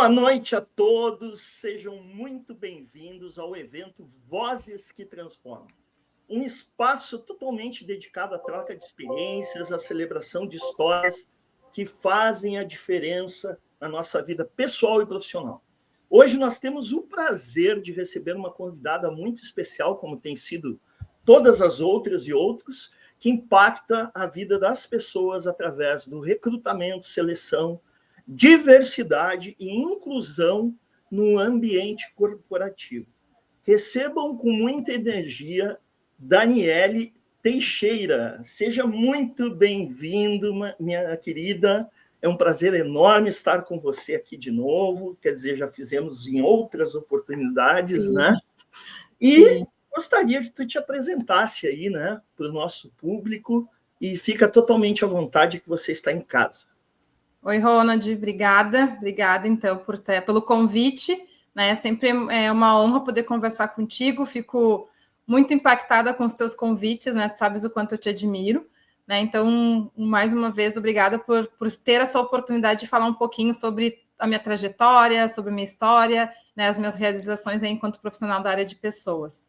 Boa noite a todos, sejam muito bem-vindos ao evento Vozes que Transformam. Um espaço totalmente dedicado à troca de experiências, à celebração de histórias que fazem a diferença na nossa vida pessoal e profissional. Hoje nós temos o prazer de receber uma convidada muito especial, como tem sido todas as outras e outros, que impacta a vida das pessoas através do recrutamento, seleção, diversidade e inclusão no ambiente corporativo. Recebam com muita energia Daniele Teixeira. Seja muito bem-vindo, minha querida. É um prazer enorme estar com você aqui de novo. Quer dizer, já fizemos em outras oportunidades, Sim. né? E gostaria que tu te apresentasse aí, né, para o nosso público, e fica totalmente à vontade que você está em casa. Oi, Ronald, obrigada, então pelo convite, né? Sempre é uma honra poder conversar contigo. Fico muito impactada com os teus convites, né? Sabes o quanto eu te admiro, né? Então, mais uma vez, obrigada por ter essa oportunidade de falar um pouquinho sobre a minha trajetória, sobre a minha história, né? As minhas realizações aí enquanto profissional da área de pessoas.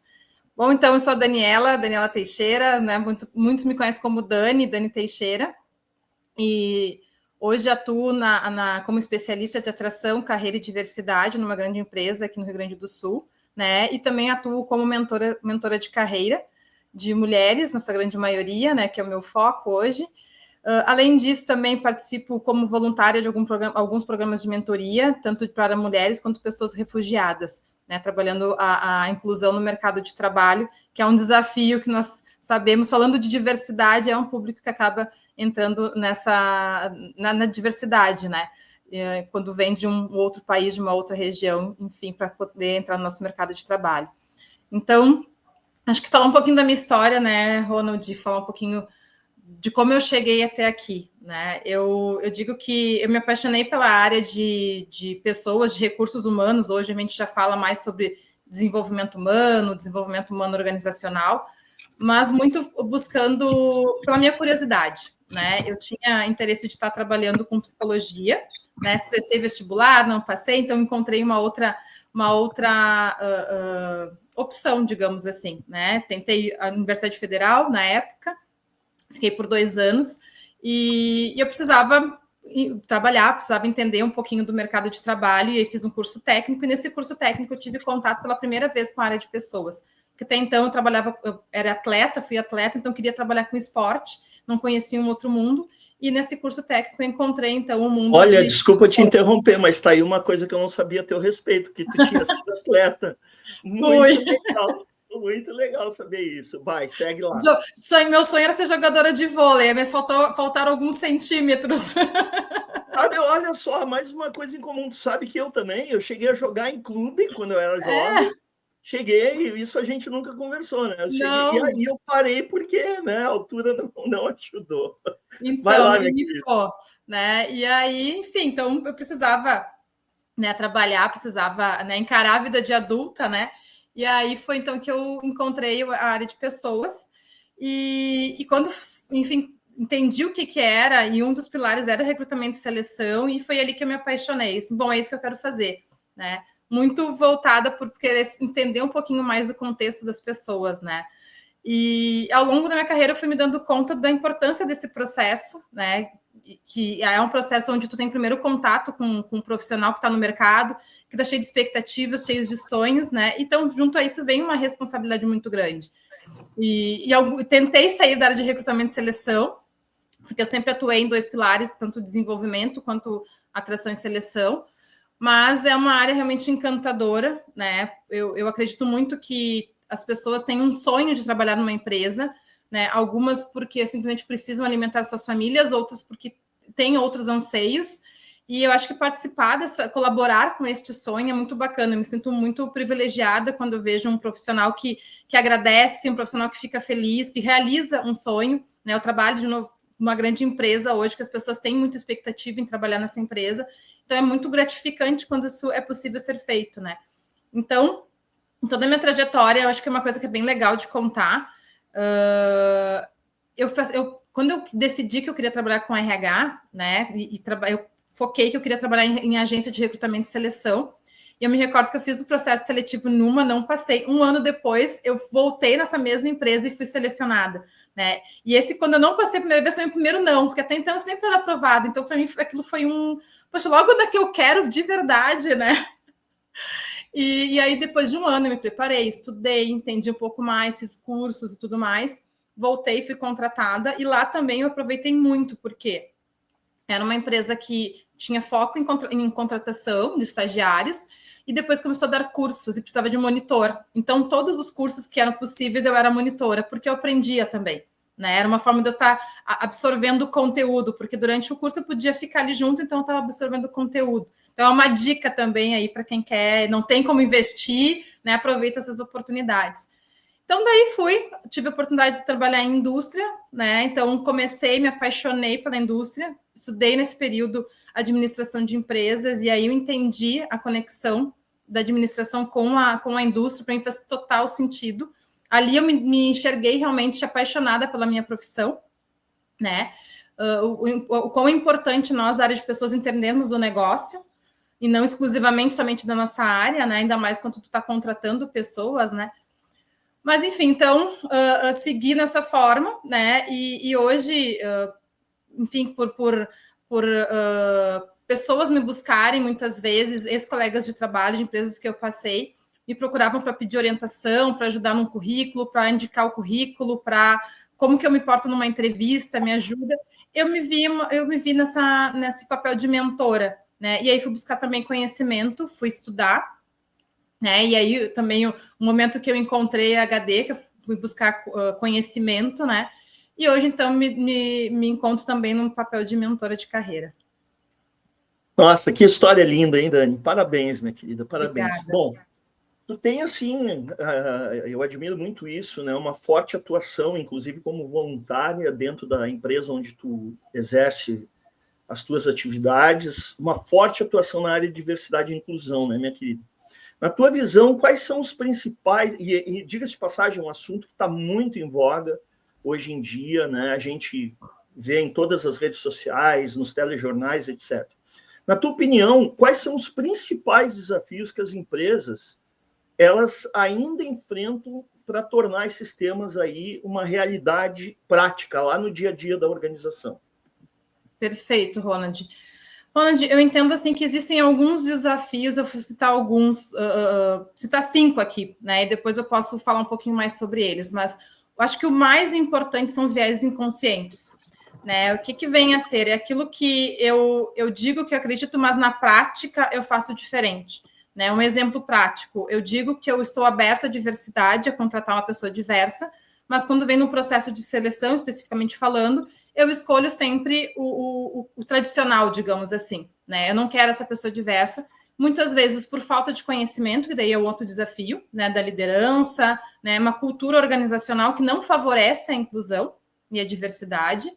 Bom, então, eu sou a Daniela Teixeira, né? Muitos me conhecem como Dani Teixeira, e hoje atuo como especialista de atração, carreira e diversidade numa grande empresa aqui no Rio Grande do Sul, né? E também atuo como mentora de carreira de mulheres, na sua grande maioria, né? Que é o meu foco hoje. Além disso, também participo como voluntária de alguns programas de mentoria, tanto para mulheres quanto pessoas refugiadas, né? Trabalhando a inclusão no mercado de trabalho, que é um desafio que nós sabemos, falando de diversidade, é um público que acaba entrando na diversidade, né? Quando vem de um outro país, de uma outra região, enfim, para poder entrar no nosso mercado de trabalho. Então, acho que falar um pouquinho da minha história, né, Ronald, falar um pouquinho de como eu cheguei até aqui, né? Eu digo que eu me apaixonei pela área de pessoas, de recursos humanos. Hoje a gente já fala mais sobre desenvolvimento humano organizacional, mas muito buscando pela minha curiosidade, né? Eu tinha interesse de estar trabalhando com psicologia, né? Prestei vestibular, não passei, então encontrei uma outra opção, digamos assim, né? Tentei a Universidade Federal na época, fiquei por 2 anos e eu precisava trabalhar, precisava entender um pouquinho do mercado de trabalho, e aí fiz um curso técnico, e nesse curso técnico eu tive contato pela primeira vez com a área de pessoas. Porque até então eu era atleta, fui atleta, então queria trabalhar com esporte, não conhecia um outro mundo, e nesse curso técnico eu encontrei, então, o mundo Desculpa te interromper, mas está aí uma coisa que eu não sabia a teu respeito, que tu tinha sido atleta. Muito legal saber isso. Vai, segue lá. Meu sonho era ser jogadora de vôlei, mas faltaram alguns centímetros. Olha só, mais uma coisa em comum. Tu sabe que eu também, eu cheguei a jogar em clube quando eu era jovem. Cheguei, isso a gente nunca conversou, né? E aí eu parei porque, né, a altura não ajudou. Então, vai lá, limitou, né? E aí, enfim, então eu precisava, né, trabalhar, precisava, né, encarar a vida de adulta, né? E aí foi então que eu encontrei a área de pessoas, e quando, enfim, entendi o que era, e um dos pilares era recrutamento e seleção, e foi ali que eu me apaixonei. Assim, bom, é isso que eu quero fazer, né? Muito voltada por querer entender um pouquinho mais o contexto das pessoas, né? E ao longo da minha carreira eu fui me dando conta da importância desse processo, né? Que é um processo onde tu tem primeiro contato com um profissional que está no mercado, que está cheio de expectativas, cheio de sonhos, né? Então, junto a isso, vem uma responsabilidade muito grande. E eu tentei sair da área de recrutamento e seleção, porque eu sempre atuei em 2 pilares, tanto desenvolvimento quanto atração e seleção, mas é uma área realmente encantadora, né? Eu acredito muito que as pessoas têm um sonho de trabalhar numa empresa, né? Algumas porque simplesmente precisam alimentar suas famílias, outras porque têm outros anseios. E eu acho que colaborar com este sonho é muito bacana. Eu me sinto muito privilegiada quando eu vejo um profissional que agradece, um profissional que fica feliz, que realiza um sonho, né? Eu trabalho de novo numa grande empresa hoje, que as pessoas têm muita expectativa em trabalhar nessa empresa. Então, é muito gratificante quando isso é possível ser feito, né? Então, toda a minha trajetória, eu acho que é uma coisa que é bem legal de contar. Quando eu decidi que eu queria trabalhar com RH, né? Eu foquei que eu queria trabalhar em agência de recrutamento e seleção. E eu me recordo que eu fiz o processo seletivo numa, não passei. Um ano depois, eu voltei nessa mesma empresa e fui selecionada, né? E esse, quando eu não passei a primeira vez, foi o primeiro não, porque até então eu sempre era aprovada. Então, para mim, aquilo foi poxa, logo da que eu quero de verdade, né? E aí, depois de um ano, eu me preparei, estudei, entendi um pouco mais, fiz cursos e tudo mais. Voltei, fui contratada. E lá também eu aproveitei muito, porque era uma empresa que tinha foco em contratação de estagiários e depois começou a dar cursos e precisava de monitor. Então, todos os cursos que eram possíveis, eu era monitora, porque eu aprendia também, né? Era uma forma de eu estar absorvendo conteúdo, porque durante o curso eu podia ficar ali junto, então eu estava absorvendo conteúdo. Então, é uma dica também aí para quem quer, não tem como investir, né? Aproveita essas oportunidades. Então, daí tive a oportunidade de trabalhar em indústria, né? Então, me apaixonei pela indústria, estudei nesse período administração de empresas, e aí eu entendi a conexão da administração com a indústria, para mim faz total sentido. Ali eu me enxerguei realmente apaixonada pela minha profissão, né? O quão importante nós, da área de pessoas, entendermos do negócio, e não exclusivamente somente da nossa área, né? Ainda mais quando tu está contratando pessoas, né? Mas, enfim, então, segui nessa forma, né? E hoje, enfim, por pessoas me buscarem muitas vezes, ex-colegas de trabalho, de empresas que eu passei, me procuravam para pedir orientação, para ajudar num currículo, para indicar o currículo, para como que eu me porto numa entrevista, me ajuda. Eu me vi nesse papel de mentora, né? E aí fui buscar também conhecimento, fui estudar, né? E aí também o momento que eu encontrei a HD, que eu fui buscar conhecimento, né? E hoje, então, me encontro também num papel de mentora de carreira. Nossa, que história linda, hein, Dani? Parabéns, minha querida, parabéns. Obrigada. Bom, tu tem, assim, eu admiro muito isso, né? Uma forte atuação, inclusive como voluntária dentro da empresa onde tu exerce as tuas atividades, uma forte atuação na área de diversidade e inclusão, né, minha querida? Na tua visão, quais são os principais, e diga-se de passagem, um assunto que está muito em voga hoje em dia, né? A gente vê em todas as redes sociais, nos telejornais, etc. Na tua opinião, quais são os principais desafios que as empresas elas ainda enfrentam para tornar esses temas aí uma realidade prática lá no dia a dia da organização? Perfeito, Ronald. Ronald, eu entendo assim que existem alguns desafios, eu vou citar alguns, citar 5 aqui, né? E depois eu posso falar um pouquinho mais sobre eles, mas eu acho que o mais importante são os viéses inconscientes, né? O que vem a ser? É aquilo que eu digo que eu acredito, mas na prática eu faço diferente, né? Um exemplo prático, eu digo que eu estou aberta à diversidade, a contratar uma pessoa diversa, mas quando vem no processo de seleção, especificamente falando, eu escolho sempre o tradicional, digamos assim, né? Eu não quero essa pessoa diversa, muitas vezes por falta de conhecimento, que daí é outro desafio, né, da liderança, né, uma cultura organizacional que não favorece a inclusão e a diversidade.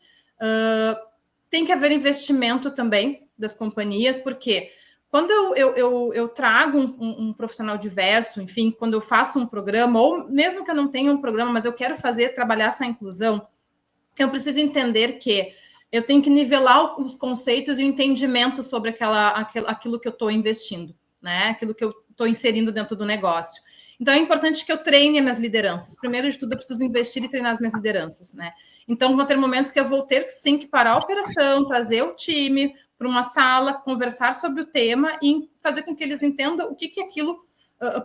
Tem que haver investimento também das companhias, porque quando eu trago um profissional diverso, enfim, quando eu faço um programa, ou mesmo que eu não tenha um programa, mas eu quero trabalhar essa inclusão, eu preciso entender que eu tenho que nivelar os conceitos e o entendimento sobre aquilo que eu estou investindo, né? Aquilo que eu estou inserindo dentro do negócio. Então, é importante que eu treine as minhas lideranças. Primeiro de tudo, eu preciso investir e treinar as minhas lideranças, né? Então, vão ter momentos que eu vou ter sim que parar a operação, trazer o time para uma sala, conversar sobre o tema e fazer com que eles entendam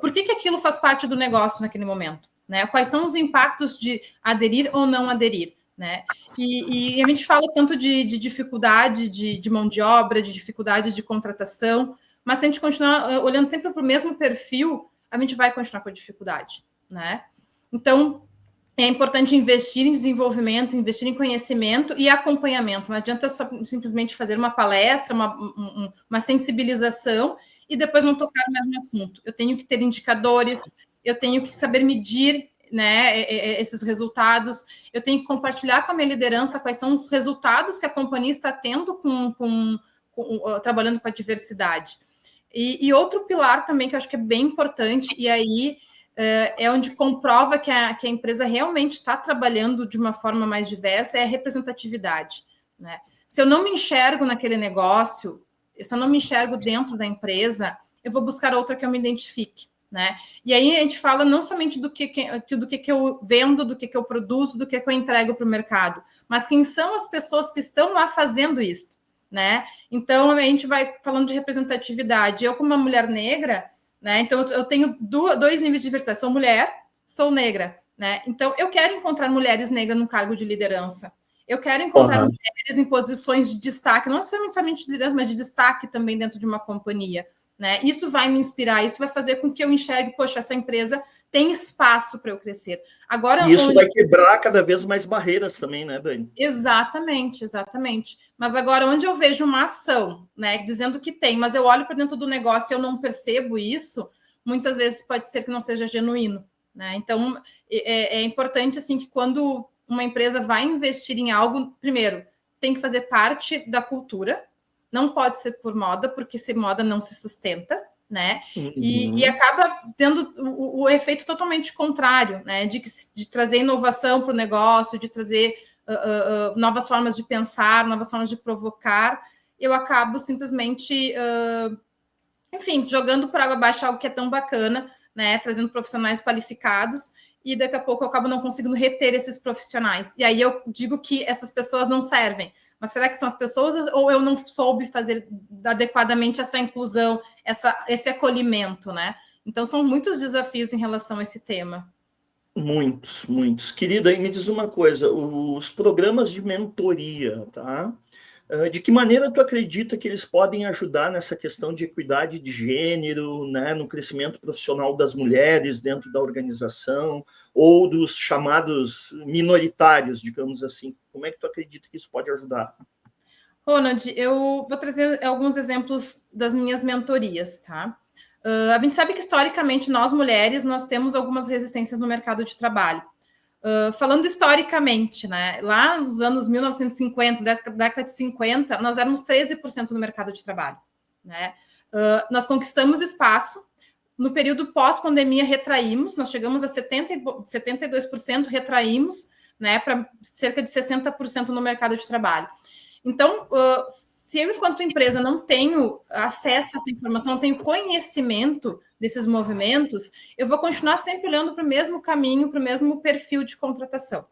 por que aquilo faz parte do negócio naquele momento, né? Quais são os impactos de aderir ou não aderir, né? E a gente fala tanto de dificuldade de mão de obra, de dificuldade de contratação, mas se a gente continuar olhando sempre para o mesmo perfil, a gente vai continuar com a dificuldade, né? Então, é importante investir em desenvolvimento, investir em conhecimento e acompanhamento. Não adianta só simplesmente fazer uma palestra, uma sensibilização e depois não tocar no mesmo assunto. Eu tenho que ter indicadores, eu tenho que saber medir, né, esses resultados, eu tenho que compartilhar com a minha liderança quais são os resultados que a companhia está tendo trabalhando com a diversidade. E outro pilar também que eu acho que é bem importante, e aí é onde comprova que a empresa realmente está trabalhando de uma forma mais diversa, é a representatividade, né? Se eu não me enxergo naquele negócio, se eu não me enxergo dentro da empresa, eu vou buscar outra que eu me identifique, né? E aí a gente fala não somente do que eu vendo, do que eu produzo, do que eu entrego para o mercado, mas quem são as pessoas que estão lá fazendo isso, né? Então a gente vai falando de representatividade. Eu, como uma mulher negra, né? Então eu tenho dois níveis de diversidade. Sou mulher, sou negra, né? Então eu quero encontrar mulheres negras no cargo de liderança. Eu quero encontrar mulheres em posições de destaque, não somente de liderança, mas de destaque também dentro de uma companhia. Né? Isso vai me inspirar, isso vai fazer com que eu enxergue, poxa, essa empresa tem espaço para eu crescer. Agora, e isso vai quebrar cada vez mais barreiras também, né, Dani? Exatamente, exatamente. Mas agora, onde eu vejo uma ação, né, dizendo que tem, mas eu olho para dentro do negócio e eu não percebo isso, muitas vezes pode ser que não seja genuíno. Né? Então, é importante assim que quando uma empresa vai investir em algo, primeiro, tem que fazer parte da cultura, não pode ser por moda, porque se moda não se sustenta, né? Uhum. E acaba tendo o efeito totalmente contrário, né? De trazer inovação para o negócio, de trazer novas formas de pensar, novas formas de provocar. Eu acabo simplesmente, enfim, jogando por água abaixo algo que é tão bacana, né? Trazendo profissionais qualificados. E daqui a pouco eu acabo não conseguindo reter esses profissionais. E aí eu digo que essas pessoas não servem. Mas será que são as pessoas ou eu não soube fazer adequadamente essa inclusão, esse acolhimento, né? Então, são muitos desafios em relação a esse tema. Muitos, muitos. Querida, me diz uma coisa, os programas de mentoria, tá? De que maneira tu acredita que eles podem ajudar nessa questão de equidade de gênero, né, no crescimento profissional das mulheres dentro da organização, ou dos chamados minoritários, digamos assim? Como é que tu acredita que isso pode ajudar? Ronald, eu vou trazer alguns exemplos das minhas mentorias, tá? A gente sabe que, historicamente, nós, mulheres, nós temos algumas resistências no mercado de trabalho. Falando historicamente, né? Lá nos anos 1950, década de 50, nós éramos 13% no mercado de trabalho. Né? Nós conquistamos espaço. No período pós-pandemia, retraímos. Nós chegamos a 72%, retraímos, né, para cerca de 60% no mercado de trabalho. Então, se eu, enquanto empresa, não tenho acesso a essa informação, não tenho conhecimento desses movimentos, eu vou continuar sempre olhando para o mesmo caminho, para o mesmo perfil de contratação.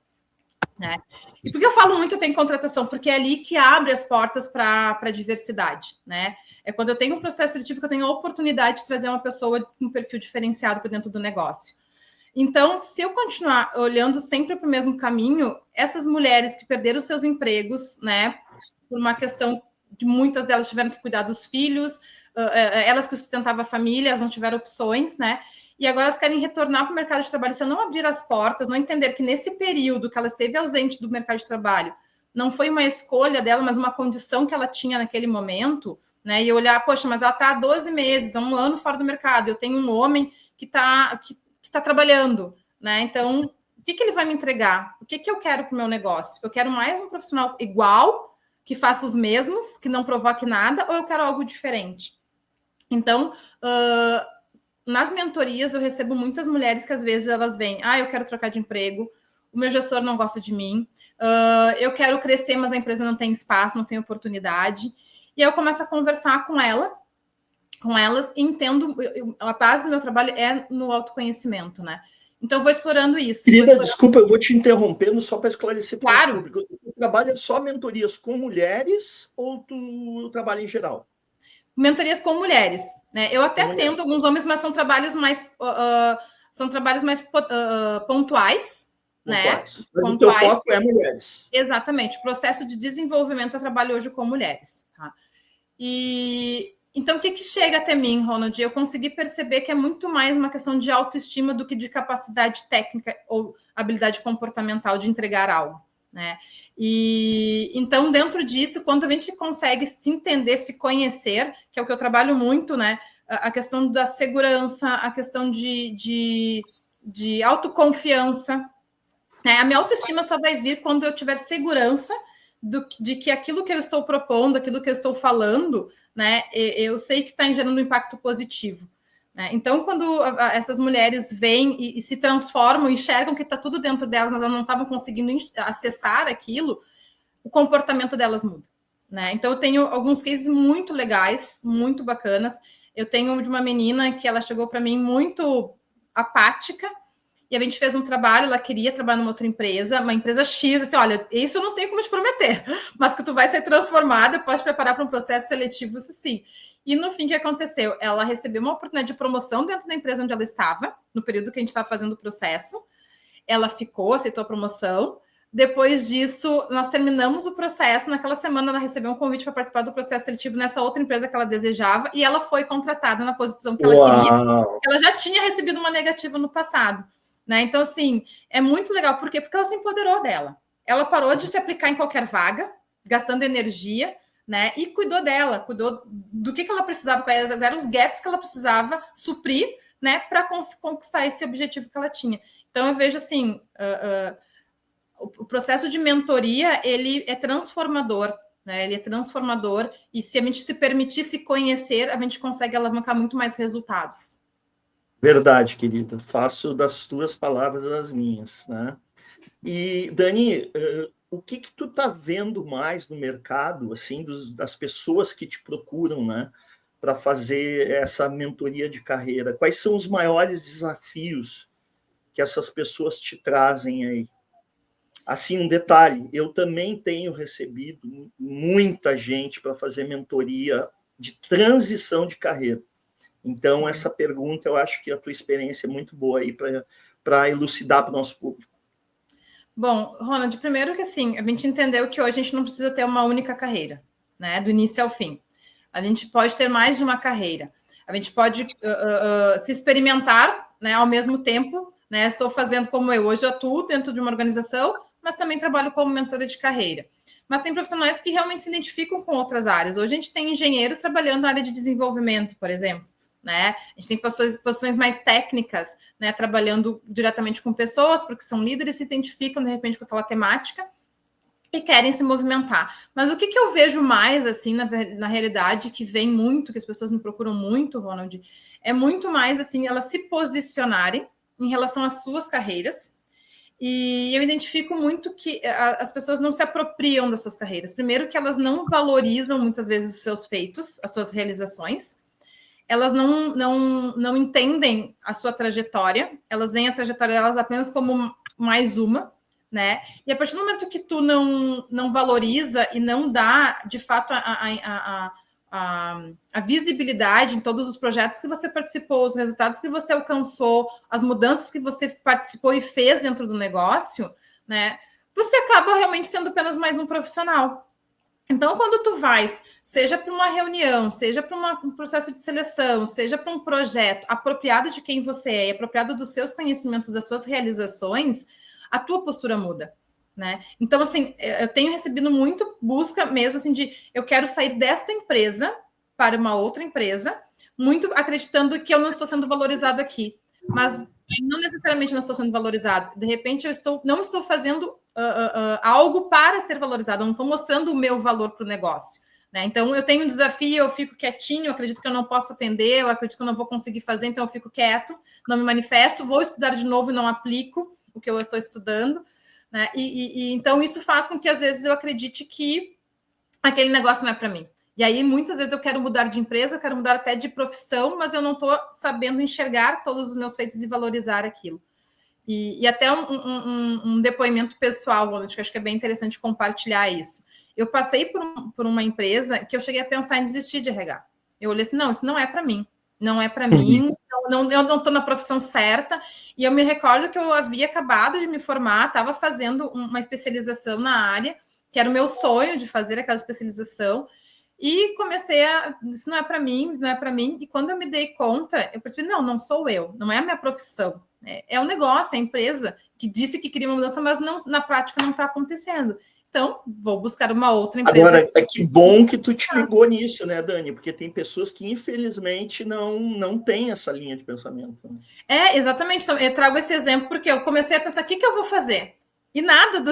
Né? E por que eu falo muito em contratação? Porque é ali que abre as portas para a diversidade. Né? É quando eu tenho um processo seletivo que eu tenho a oportunidade de trazer uma pessoa com um perfil diferenciado para dentro do negócio. Então, se eu continuar olhando sempre para o mesmo caminho, essas mulheres que perderam seus empregos, né, por uma questão de muitas delas tiveram que cuidar dos filhos, elas que sustentavam a família, elas não tiveram opções, né? E agora elas querem retornar para o mercado de trabalho. Se eu não abrir as portas, não entender que nesse período que ela esteve ausente do mercado de trabalho, não foi uma escolha dela, mas uma condição que ela tinha naquele momento, né? E eu olhar, poxa, mas ela está há 12 meses, há um ano fora do mercado. Eu tenho um homem que está trabalhando, né? Então, o que ele vai me entregar? O que eu quero para o meu negócio? Eu quero mais um profissional igual, que faça os mesmos, que não provoque nada, ou eu quero algo diferente? Então, nas mentorias, eu recebo muitas mulheres que às vezes elas vêm, eu quero trocar de emprego, o meu gestor não gosta de mim, eu quero crescer, mas a empresa não tem espaço, não tem oportunidade. E aí eu começo a conversar com elas, e entendo, a base do meu trabalho é no autoconhecimento, né? Então, eu vou explorando isso. Querida, desculpa, eu vou te interrompendo só para esclarecer para o claro. público. Tu trabalha só mentorias com mulheres ou tu trabalha em geral? Mentorias com mulheres, né? Eu até atendo alguns homens, mas são trabalhos mais pontuais, né? Mas o teu foco é mulheres. Exatamente. O processo de desenvolvimento eu trabalho hoje com mulheres, tá? E então, o que chega até mim, Ronald? Eu consegui perceber que é muito mais uma questão de autoestima do que de capacidade técnica ou habilidade comportamental de entregar algo, né? E então, dentro disso, quando a gente consegue se entender, se conhecer, que é o que eu trabalho muito, né? A questão da segurança, a questão de autoconfiança, né? A minha autoestima só vai vir quando eu tiver segurança de que aquilo que eu estou propondo, aquilo que eu estou falando, né, eu sei que está gerando um impacto positivo. Né? Então, quando essas mulheres vêm e se transformam, enxergam que está tudo dentro delas, mas elas não estavam conseguindo acessar aquilo, o comportamento delas muda. né? Então, eu tenho alguns cases muito legais, muito bacanas. Eu tenho de uma menina que ela chegou para mim muito apática, e a gente fez um trabalho, ela queria trabalhar numa outra empresa, uma empresa X, assim, olha, isso eu não tenho como te prometer, mas que tu vai ser transformada, pode preparar para um processo seletivo, isso sim. E no fim, o que aconteceu? Ela recebeu uma oportunidade de promoção dentro da empresa onde ela estava, no período que a gente estava fazendo o processo. Ela ficou, aceitou a promoção. Depois disso, nós terminamos o processo. Naquela semana, ela recebeu um convite para participar do processo seletivo nessa outra empresa que ela desejava, e ela foi contratada na posição que ela queria. Ela já tinha recebido uma negativa no passado, né? Então, assim, é muito legal. Por quê? Porque ela se empoderou dela. Ela parou de se aplicar em qualquer vaga, gastando energia, né? E cuidou dela, cuidou do que ela precisava, quais eram os gaps que ela precisava suprir, né? Para conquistar esse objetivo que ela tinha. Então, eu vejo assim, o processo de mentoria, ele é transformador, né? Ele é transformador, e se a gente se permitir se conhecer, a gente consegue alavancar muito mais resultados. Verdade, querida. Faço das tuas palavras as minhas, né? E, Dani, o que tu tá vendo mais no mercado, assim, das pessoas que te procuram, né, para fazer essa mentoria de carreira? Quais são os maiores desafios que essas pessoas te trazem aí? Assim, um detalhe, eu também tenho recebido muita gente para fazer mentoria de transição de carreira. Então, sim, essa pergunta, eu acho que a tua experiência é muito boa aí para elucidar para o nosso público. Bom, Ronald, primeiro que assim, a gente entendeu que hoje a gente não precisa ter uma única carreira, né, do início ao fim. A gente pode ter mais de uma carreira. A gente pode se experimentar, né, ao mesmo tempo, né? Estou fazendo como eu hoje, atuo dentro de uma organização, mas também trabalho como mentora de carreira. Mas tem profissionais que realmente se identificam com outras áreas. Hoje a gente tem engenheiros trabalhando na área de desenvolvimento, por exemplo, né? A gente tem posições mais técnicas, né, trabalhando diretamente com pessoas, porque são líderes, se identificam, de repente, com aquela temática e querem se movimentar. Mas o que eu vejo mais, assim, na realidade, que vem muito, que as pessoas me procuram muito, Ronald, é muito mais, assim, elas se posicionarem em relação às suas carreiras. E eu identifico muito que as pessoas não se apropriam das suas carreiras. Primeiro que elas não valorizam, muitas vezes, os seus feitos, as suas realizações. Elas não entendem a sua trajetória. Elas veem a trajetória delas apenas como mais uma, né? E a partir do momento que tu não valoriza e não dá, de fato, a visibilidade em todos os projetos que você participou, os resultados que você alcançou, as mudanças que você participou e fez dentro do negócio, né? Você acaba realmente sendo apenas mais um profissional. Então, quando tu vais, seja para uma reunião, seja para um processo de seleção, seja para um projeto apropriado de quem você é, apropriado dos seus conhecimentos, das suas realizações, a tua postura muda, né? Então, assim, eu tenho recebido muito busca mesmo, assim, de eu quero sair desta empresa para uma outra empresa, muito acreditando que eu não estou sendo valorizado aqui, mas não necessariamente não estou sendo valorizado. De repente, não estou fazendo algo para ser valorizado, eu não estou mostrando o meu valor para o negócio, né? Então, eu tenho um desafio, eu fico quietinho, eu acredito que eu não posso atender, eu acredito que eu não vou conseguir fazer, então eu fico quieto, não me manifesto, vou estudar de novo e não aplico o que eu estou estudando, né? Então, isso faz com que, às vezes, eu acredite que aquele negócio não é para mim. E aí, muitas vezes, eu quero mudar de empresa, eu quero mudar até de profissão, mas eu não estou sabendo enxergar todos os meus feitos e valorizar aquilo. E até um depoimento pessoal, Ronald, que eu acho que é bem interessante compartilhar isso. Eu passei por uma empresa que eu cheguei a pensar em desistir de RH. Eu olhei assim, não, isso não é para mim. Não é para mim, eu não estou na profissão certa. E eu me recordo que eu havia acabado de me formar, estava fazendo uma especialização na área, que era o meu sonho de fazer aquela especialização. E comecei isso não é para mim, não é para mim. E quando eu me dei conta, eu percebi, não sou eu, não é a minha profissão. É um negócio, é a empresa que disse que queria uma mudança, mas na prática não está acontecendo. Então, vou buscar uma outra empresa. Agora, que bom que tu te ligou nisso, né, Dani? Porque tem pessoas que, infelizmente, não têm essa linha de pensamento. Exatamente. Então, eu trago esse exemplo porque eu comecei a pensar, o que eu vou fazer? E nada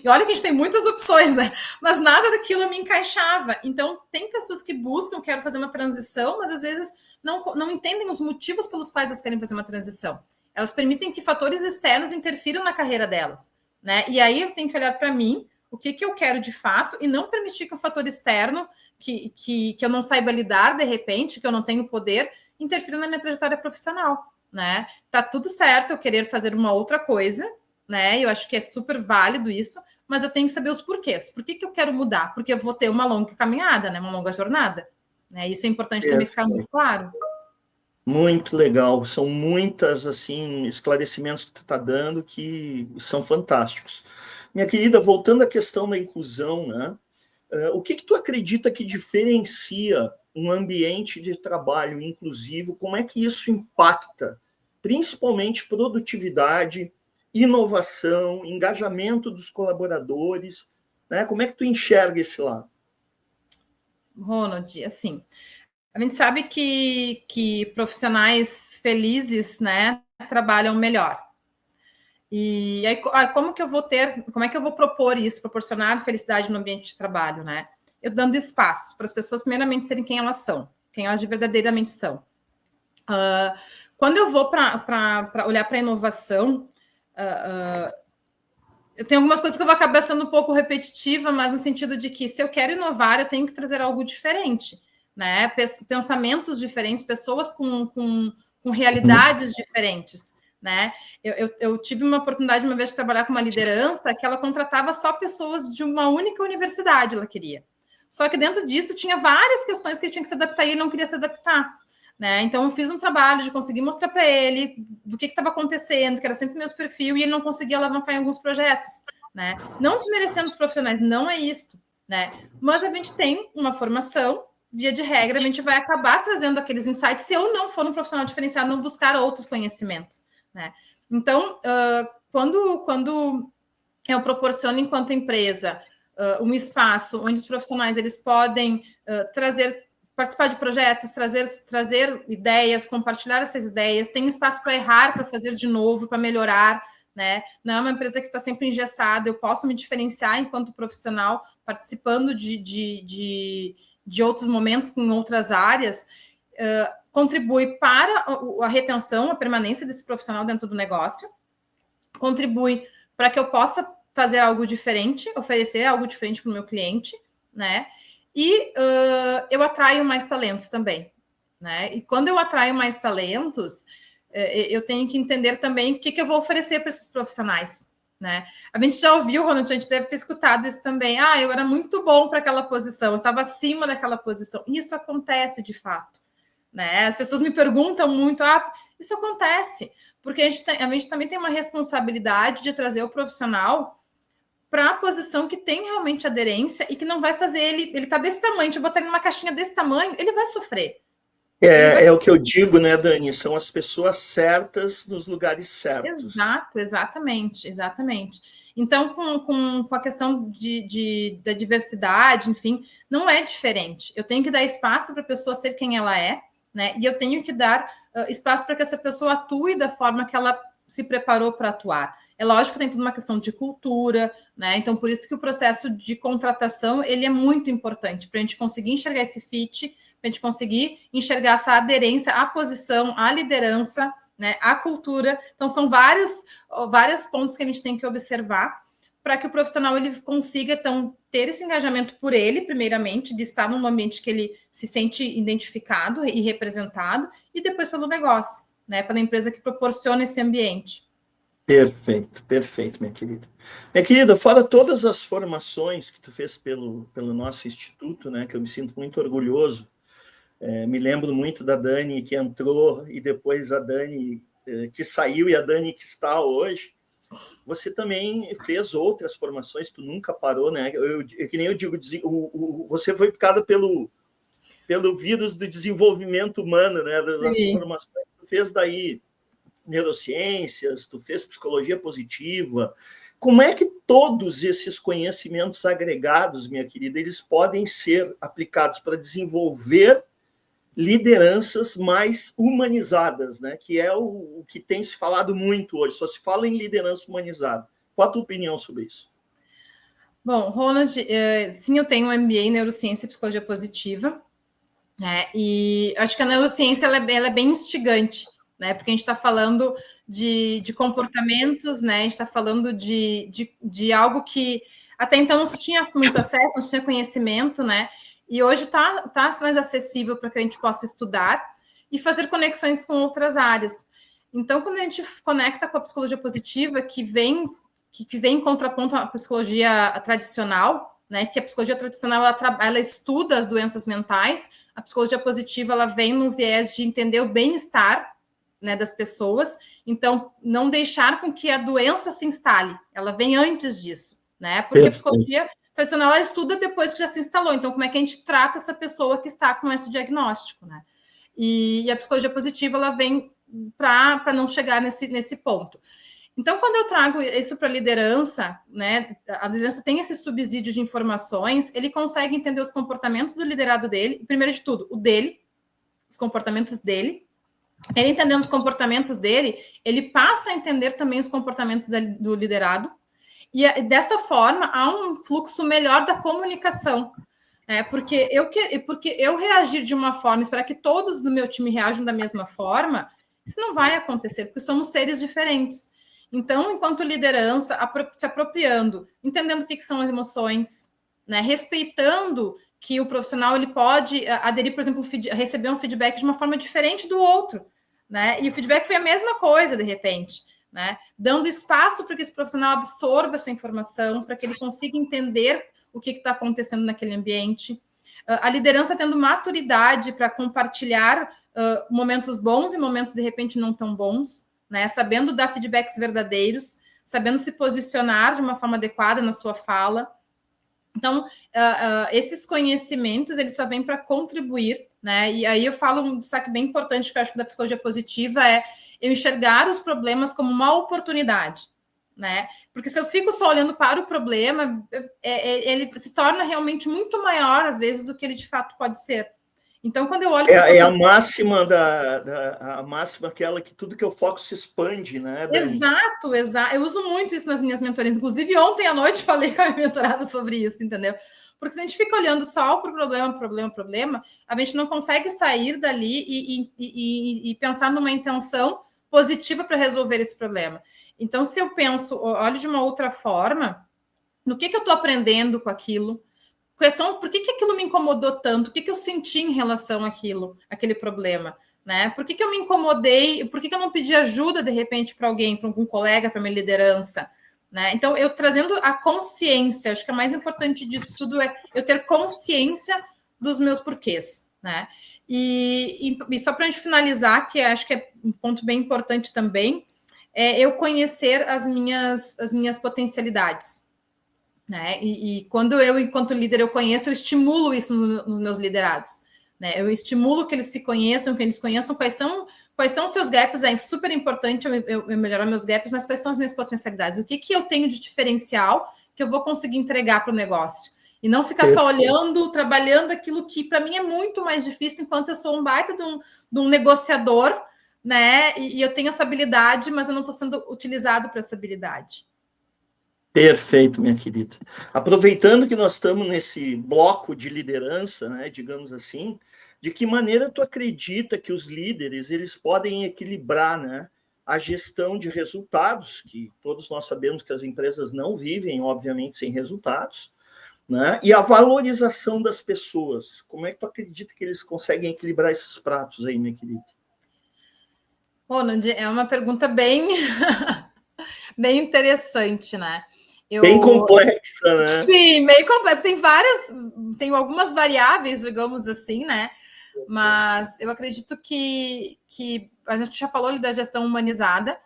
E olha que a gente tem muitas opções, né? Mas nada daquilo me encaixava. Então, tem pessoas que buscam, quero fazer uma transição, mas às vezes não entendem os motivos pelos quais elas querem fazer uma transição. Elas permitem que fatores externos interfiram na carreira delas, né? E aí eu tenho que olhar para mim, o que eu quero de fato e não permitir que um fator externo que eu não saiba lidar de repente, que eu não tenho poder, interfira na minha trajetória profissional, né? Tá tudo certo eu querer fazer uma outra coisa, né? Eu acho que é super válido isso, mas eu tenho que saber os porquês. Por que eu quero mudar? Porque eu vou ter uma longa caminhada, né? Uma longa jornada. Né? Isso é importante também ficar muito claro. Muito legal. São muitas, assim, esclarecimentos que tu está dando que são fantásticos. Minha querida, voltando à questão da inclusão, né? O que tu acredita que diferencia um ambiente de trabalho inclusivo? Como é que isso impacta, principalmente produtividade, inovação, engajamento dos colaboradores, né? Como é que tu enxerga esse lado? Ronald, assim, a gente sabe que profissionais felizes, né, trabalham melhor. E aí, como é que eu vou propor isso, proporcionar felicidade no ambiente de trabalho, né? Eu dando espaço para as pessoas, primeiramente, serem quem elas são, quem elas verdadeiramente são. Quando eu vou para olhar para a inovação, eu tenho algumas coisas que eu vou acabar sendo um pouco repetitiva, mas no sentido de que se eu quero inovar, eu tenho que trazer algo diferente, né? Pensamentos diferentes, pessoas com realidades diferentes. Né? Eu tive uma oportunidade uma vez de trabalhar com uma liderança que ela contratava só pessoas de uma única universidade, ela queria. Só que dentro disso tinha várias questões que ele tinha que se adaptar e ele não queria se adaptar. Né? Então eu fiz um trabalho de conseguir mostrar para ele do que estava acontecendo, que era sempre o mesmo perfil, e ele não conseguia alavancar em alguns projetos. Né? Não desmerecendo os profissionais, não é isso. Né? Mas a gente tem uma formação, via de regra, a gente vai acabar trazendo aqueles insights se eu não for um profissional diferenciado, não buscar outros conhecimentos. Né? Então, quando eu proporciono, enquanto empresa, um espaço onde os profissionais eles podem participar de projetos, trazer ideias, compartilhar essas ideias, tem espaço para errar, para fazer de novo, para melhorar, né? Não é uma empresa que está sempre engessada, eu posso me diferenciar enquanto profissional, participando de outros momentos com outras áreas, contribui para a retenção, a permanência desse profissional dentro do negócio, contribui para que eu possa fazer algo diferente, oferecer algo diferente para o meu cliente, né? E eu atraio mais talentos também, né? E quando eu atraio mais talentos, eu tenho que entender também o que eu vou oferecer para esses profissionais, né? A gente já ouviu, Ronald, a gente deve ter escutado isso também. Eu era muito bom para aquela posição, eu estava acima daquela posição. E isso acontece de fato. Né? As pessoas me perguntam muito, isso acontece, porque a gente também tem uma responsabilidade de trazer o profissional para a posição que tem realmente aderência e que não vai fazer ele está desse tamanho, deixa eu botar ele numa caixinha desse tamanho, ele vai sofrer. É o que eu digo, né, Dani? São as pessoas certas nos lugares certos. Exato, exatamente. Então, com a questão da diversidade, enfim, não é diferente. Eu tenho que dar espaço para a pessoa ser quem ela é, né? E eu tenho que dar espaço para que essa pessoa atue da forma que ela se preparou para atuar. É lógico que tem toda uma questão de cultura, né? Então, por isso que o processo de contratação ele é muito importante para a gente conseguir enxergar esse fit, para a gente conseguir enxergar essa aderência à posição, à liderança, né? À cultura. Então, são vários pontos que a gente tem que observar para que o profissional ele consiga então ter esse engajamento por ele, primeiramente, de estar num ambiente que ele se sente identificado e representado, e depois pelo negócio, né? Pela empresa que proporciona esse ambiente. Perfeito, minha querida. Minha querida, fora todas as formações que tu fez pelo nosso instituto, né, que eu me sinto muito orgulhoso, me lembro muito da Dani que entrou e depois a Dani que saiu e a Dani que está hoje. Você também fez outras formações, tu nunca parou, né? Que nem eu digo, você foi picada pelo vírus do desenvolvimento humano, né? Das formações que tu fez daí, neurociências, tu fez psicologia positiva. Como é que todos esses conhecimentos agregados, minha querida, eles podem ser aplicados para desenvolver lideranças mais humanizadas, né? Que é o que tem se falado muito hoje, só se fala em liderança humanizada. Qual a tua opinião sobre isso? Bom, Ronald, sim, eu tenho um MBA em Neurociência e Psicologia Positiva, né? E acho que a neurociência ela é bem instigante, né? Porque a gente está falando de comportamentos, né? A gente está falando de algo que até então não se tinha muito acesso, não se tinha conhecimento, né? E hoje está mais acessível para que a gente possa estudar e fazer conexões com outras áreas. Então, quando a gente conecta com a psicologia positiva, que vem em contraponto à psicologia tradicional, né? Que a psicologia tradicional ela estuda as doenças mentais, a psicologia positiva ela vem no viés de entender o bem-estar, né, das pessoas. Então, não deixar com que a doença se instale, ela vem antes disso, né? Porque a psicologia tradicional ela estuda depois que já se instalou. Então, como é que a gente trata essa pessoa que está com esse diagnóstico, né? E a psicologia positiva ela vem para não chegar nesse ponto. Então, quando eu trago isso para a liderança, né, a liderança tem esse subsídio de informações, ele consegue entender os comportamentos do liderado dele, e primeiro de tudo, o dele, os comportamentos dele. Ele entendendo os comportamentos dele, ele passa a entender também os comportamentos do liderado, e dessa forma há um fluxo melhor da comunicação. Porque eu reagir de uma forma, esperar que todos do meu time reajam da mesma forma, isso não vai acontecer, porque somos seres diferentes. Então, enquanto liderança, se apropriando, entendendo o que são as emoções, né, respeitando que o profissional ele pode aderir, por exemplo, receber um feedback de uma forma diferente do outro, né? E o feedback foi a mesma coisa, de repente, né? Dando espaço para que esse profissional absorva essa informação, para que ele consiga entender o que está acontecendo naquele ambiente. A liderança tendo maturidade para compartilhar momentos bons e momentos, de repente, não tão bons, né? Sabendo dar feedbacks verdadeiros, sabendo se posicionar de uma forma adequada na sua fala. Então, esses conhecimentos, eles só vêm para contribuir, né? E aí eu falo um destaque bem importante que eu acho que da psicologia positiva é eu enxergar os problemas como uma oportunidade, né? Porque se eu fico só olhando para o problema, ele se torna realmente muito maior, às vezes, do que ele de fato pode ser. Então, quando eu olho... a máxima a máxima aquela que tudo que eu foco se expande, né, Dani? Exato. Eu uso muito isso nas minhas mentorias. Inclusive, ontem à noite falei com a minha mentorada sobre isso, entendeu? Porque se a gente fica olhando só para o problema, a gente não consegue sair dali e pensar numa intenção positiva para resolver esse problema. Então, se eu olho de uma outra forma, no que eu estou aprendendo com aquilo, por que aquilo me incomodou tanto, o que eu senti em relação àquele problema, né? Por que eu me incomodei, por que eu não pedi ajuda, de repente, para alguém, para algum colega, para minha liderança, né? Então, eu trazendo a consciência, acho que o mais importante disso tudo é eu ter consciência dos meus porquês, né? E só para a gente finalizar, que acho que é um ponto bem importante também, é eu conhecer as minhas potencialidades, né? E quando eu, enquanto líder, eu conheço, eu estimulo isso nos meus liderados, né? Eu estimulo que eles se conheçam, que eles conheçam quais são os seus gaps. É super importante eu melhorar meus gaps, mas quais são as minhas potencialidades? O que eu tenho de diferencial que eu vou conseguir entregar para o negócio? E não ficar só olhando, trabalhando aquilo que, para mim, é muito mais difícil, enquanto eu sou um baita de um negociador, né? E eu tenho essa habilidade, mas eu não estou sendo utilizado para essa habilidade. Perfeito, minha querida. Aproveitando que nós estamos nesse bloco de liderança, né, digamos assim, de que maneira tu acredita que os líderes eles podem equilibrar, né, a gestão de resultados, que todos nós sabemos que as empresas não vivem, obviamente, sem resultados, né, e a valorização das pessoas? Como é que tu acredita que eles conseguem equilibrar esses pratos aí, minha querida? Ronald, é uma pergunta bem interessante, né? Bem complexa, né? Sim, meio complexa. Tem algumas variáveis, digamos assim, né? Mas eu acredito que a gente já falou da gestão humanizada,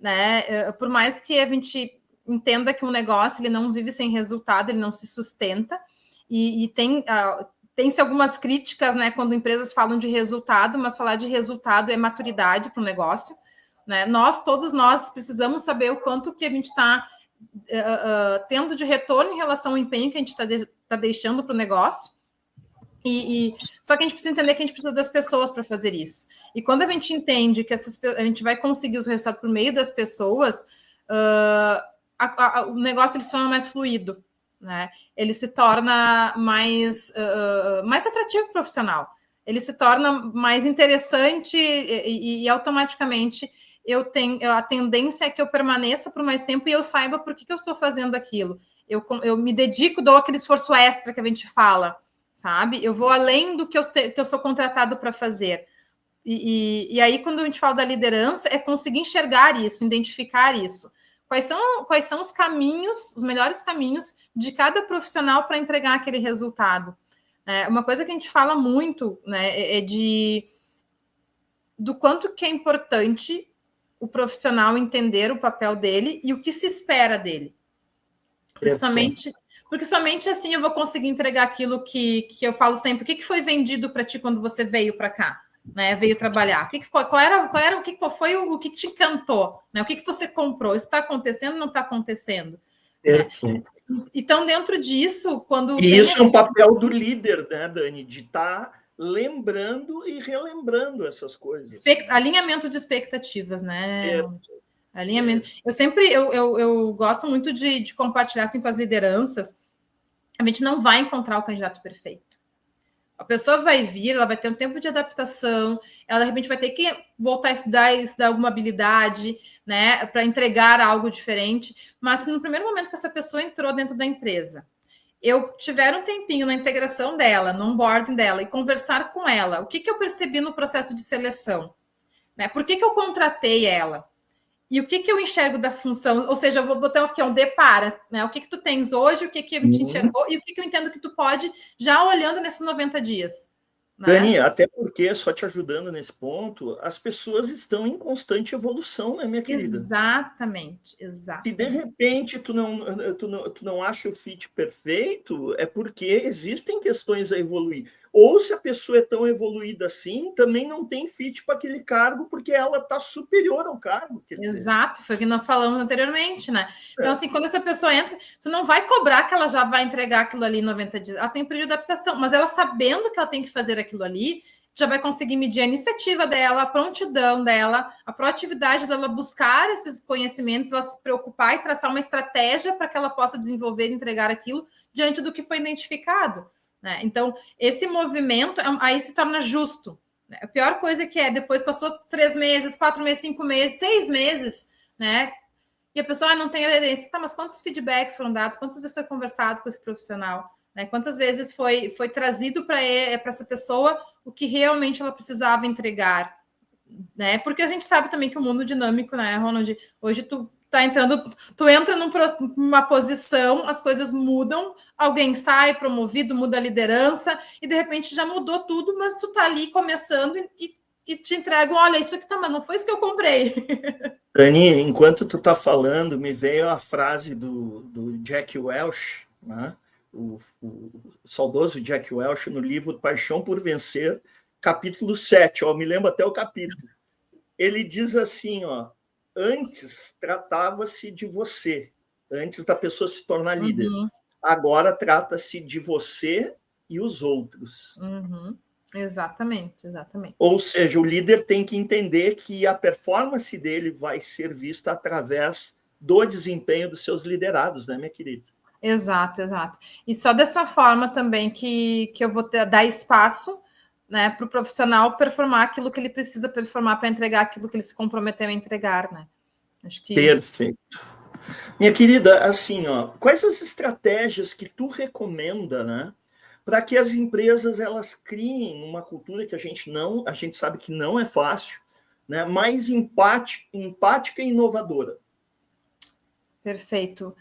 né? Por mais que a gente entenda que um negócio ele não vive sem resultado, ele não se sustenta, e tem-se algumas críticas, né? Quando empresas falam de resultado, mas falar de resultado é maturidade para o negócio, né? Todos nós precisamos saber o quanto que a gente está tendo de retorno em relação ao empenho que a gente está deixando para o negócio. Só que a gente precisa entender que a gente precisa das pessoas para fazer isso. E quando a gente entende que a gente vai conseguir os resultados por meio das pessoas, o negócio ele se torna mais fluido, né? Ele se torna mais atrativo para o profissional. Ele se torna mais interessante e automaticamente a tendência é que eu permaneça por mais tempo e eu saiba por que eu estou fazendo aquilo. eu me dedico, dou aquele esforço extra que a gente fala, sabe? Eu vou além do que eu sou contratado para fazer. E aí, quando a gente fala da liderança, é conseguir enxergar isso, identificar isso. Quais são os caminhos, os melhores caminhos de cada profissional para entregar aquele resultado? Uma coisa que a gente fala muito, né, do quanto que é importante o profissional entender o papel dele e o que se espera dele. Porque somente assim eu vou conseguir entregar aquilo que eu falo sempre. O que foi vendido para ti quando você veio para cá? Né, veio trabalhar. O que te encantou? Né? O que você comprou? Isso está acontecendo ou não está acontecendo? Né? Então, dentro disso, quando. E isso é um papel do líder, né, Dani? De estar lembrando e relembrando essas coisas. Alinhamento de expectativas, né? Alinhamento. Eu gosto muito de compartilhar assim, com as lideranças. A gente não vai encontrar o candidato perfeito. A pessoa vai vir, ela vai ter um tempo de adaptação, ela de repente vai ter que voltar a estudar alguma habilidade, né, para entregar algo diferente. Mas se no primeiro momento que essa pessoa entrou dentro da empresa, eu tiver um tempinho na integração dela, no onboarding dela, e conversar com ela, o que eu percebi no processo de seleção? Né? Por que eu contratei ela? E o que eu enxergo da função? Ou seja, eu vou botar aqui um depara, né? O que tu tens hoje, o que a gente enxergou e o que eu entendo que tu pode, já olhando nesses 90 dias. Né? Dani, até porque, só te ajudando nesse ponto, as pessoas estão em constante evolução, né, minha querida? Exatamente. Se de repente tu não acha o fit perfeito, é porque existem questões a evoluir. Ou se a pessoa é tão evoluída assim, também não tem fit para aquele cargo, porque ela está superior ao cargo. Exato, foi o que nós falamos anteriormente, né? Então, assim, quando essa pessoa entra, tu não vai cobrar que ela já vai entregar aquilo ali em 90 dias. Ela tem período de adaptação, mas ela sabendo que ela tem que fazer aquilo ali, já vai conseguir medir a iniciativa dela, a prontidão dela, a proatividade dela buscar esses conhecimentos, ela se preocupar e traçar uma estratégia para que ela possa desenvolver e entregar aquilo diante do que foi identificado. Né? Então, esse movimento aí se torna justo. A pior coisa que depois passou 3 meses, 4 meses, 5 meses, 6 meses, né? E a pessoa não tem aderência. Tá, mas quantos feedbacks foram dados? Quantas vezes foi conversado com esse profissional? Né? Quantas vezes foi trazido para essa pessoa o que realmente ela precisava entregar? Né? Porque a gente sabe também que o mundo dinâmico, né, Ronald? Hoje tu entra numa posição, as coisas mudam, alguém sai promovido, muda a liderança, e de repente já mudou tudo, mas tu tá ali começando e te entregam, olha, isso aqui tá, mas não foi isso que eu comprei. Dani, enquanto tu tá falando, me veio a frase do Jack Welch, né? O saudoso Jack Welch, no livro Paixão por Vencer, capítulo 7, me lembro até o capítulo. Ele diz assim, antes tratava-se de você, antes da pessoa se tornar líder. Uhum. Agora trata-se de você e os outros. Uhum. Exatamente. Ou seja, o líder tem que entender que a performance dele vai ser vista através do desempenho dos seus liderados, né, minha querida? Exato. E só dessa forma também que eu vou dar espaço, né, para o profissional performar aquilo que ele precisa performar para entregar aquilo que ele se comprometeu a entregar, né? Acho que... Perfeito. Minha querida, assim, quais as estratégias que tu recomenda, né, para que as empresas elas criem uma cultura que a gente sabe que não é fácil, né, mais empática e inovadora? Perfeito.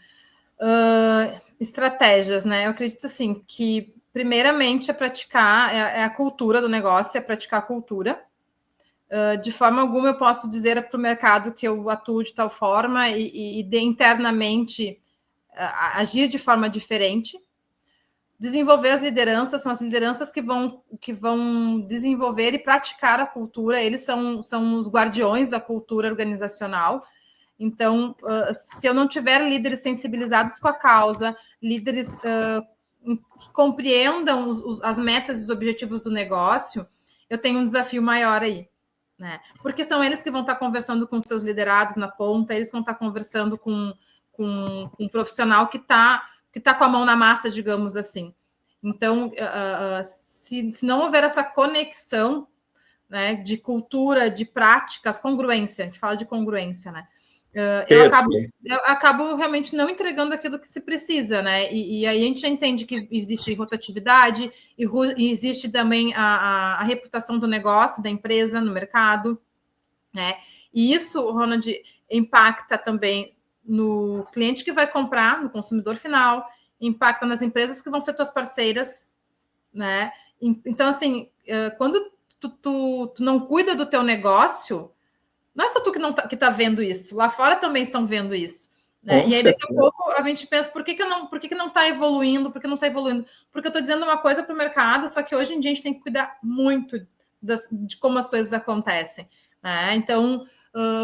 Estratégias, né? Eu acredito assim que primeiramente é praticar a cultura do negócio, é praticar a cultura. De forma alguma eu posso dizer para o mercado que eu atuo de tal forma e internamente agir de forma diferente. Desenvolver as lideranças, são as lideranças que vão desenvolver e praticar a cultura, eles são os guardiões da cultura organizacional. Então, se eu não tiver líderes sensibilizados com a causa, líderes que compreendam as metas e os objetivos do negócio, eu tenho um desafio maior aí. Né? Porque são eles que vão estar conversando com seus liderados na ponta, eles vão estar conversando com um profissional que está com a mão na massa, digamos assim. Então, se não houver essa conexão, né, de cultura, de práticas, congruência, a gente fala de congruência, né? eu acabo realmente não entregando aquilo que se precisa, né? E aí a gente já entende que existe rotatividade, e existe também a reputação do negócio, da empresa no mercado, né? E isso, Ronald, impacta também no cliente que vai comprar, no consumidor final, impacta nas empresas que vão ser tuas parceiras, né? Então, assim, quando tu não cuida do teu negócio, não é só tu que tá vendo isso, lá fora também estão vendo isso. Né? E aí, daqui a pouco, a gente pensa, por que não está evoluindo? Por que não está evoluindo? Porque eu estou dizendo uma coisa para o mercado, só que hoje em dia a gente tem que cuidar muito de como as coisas acontecem. Né? Então,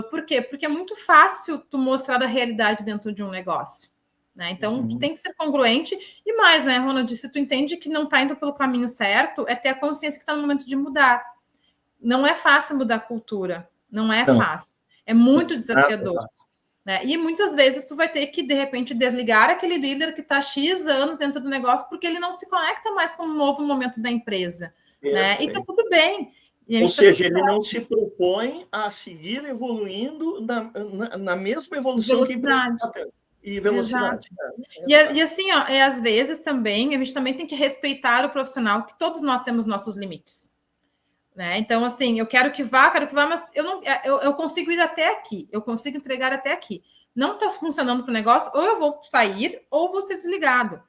por quê? Porque é muito fácil tu mostrar a realidade dentro de um negócio. Né? Então, tu tem que ser congruente. E mais, né, Ronald, se tu entende que não está indo pelo caminho certo, é ter a consciência que está no momento de mudar. Não é fácil mudar a cultura. Não é fácil. É muito desafiador. Né? E muitas vezes tu vai ter que, de repente, desligar aquele líder que está X anos dentro do negócio porque ele não se conecta mais com o novo momento da empresa. Né? E tá tudo bem. Ou seja, ele não se propõe a seguir evoluindo na mesma evolução que a empresa está tendo. E velocidade. E assim, ó, às vezes também, a gente também tem que respeitar o profissional, que todos nós temos nossos limites. Né? Então, assim, eu quero que vá, mas eu consigo ir até aqui, eu consigo entregar até aqui. Não está funcionando para o negócio, ou eu vou sair, ou vou ser desligado.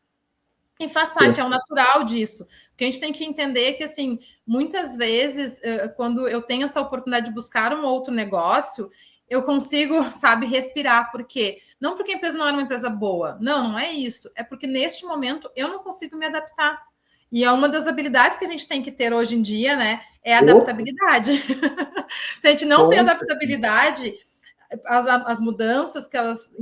E faz parte, é o natural disso. Porque a gente tem que entender que, assim, muitas vezes, quando eu tenho essa oportunidade de buscar um outro negócio, eu consigo, sabe, respirar. Por quê? Não porque a empresa não era uma empresa boa. Não é isso. É porque, neste momento, eu não consigo me adaptar. E é uma das habilidades que a gente tem que ter hoje em dia, né? É a adaptabilidade. Se a gente não tem adaptabilidade, as mudanças que elas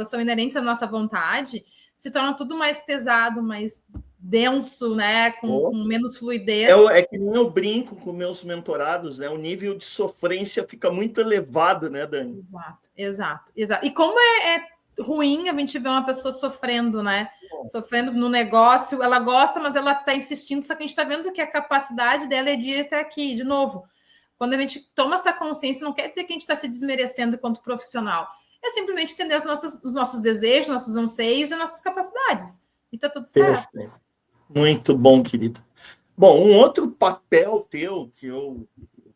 são inerentes à nossa vontade, se torna tudo mais pesado, mais denso, né? Com menos fluidez. É que nem eu brinco com meus mentorados, né? O nível de sofrência fica muito elevado, né, Dani? Exato. E como é ruim a gente ver uma pessoa sofrendo, né? Sofrendo no negócio, ela gosta, mas ela está insistindo, só que a gente está vendo que a capacidade dela é de ir até aqui, de novo. Quando a gente toma essa consciência, não quer dizer que a gente está se desmerecendo enquanto profissional. É simplesmente entender os nossos desejos, nossos anseios e nossas capacidades. E está tudo certo. Perfeito. Muito bom, querida. Bom, um outro papel teu que eu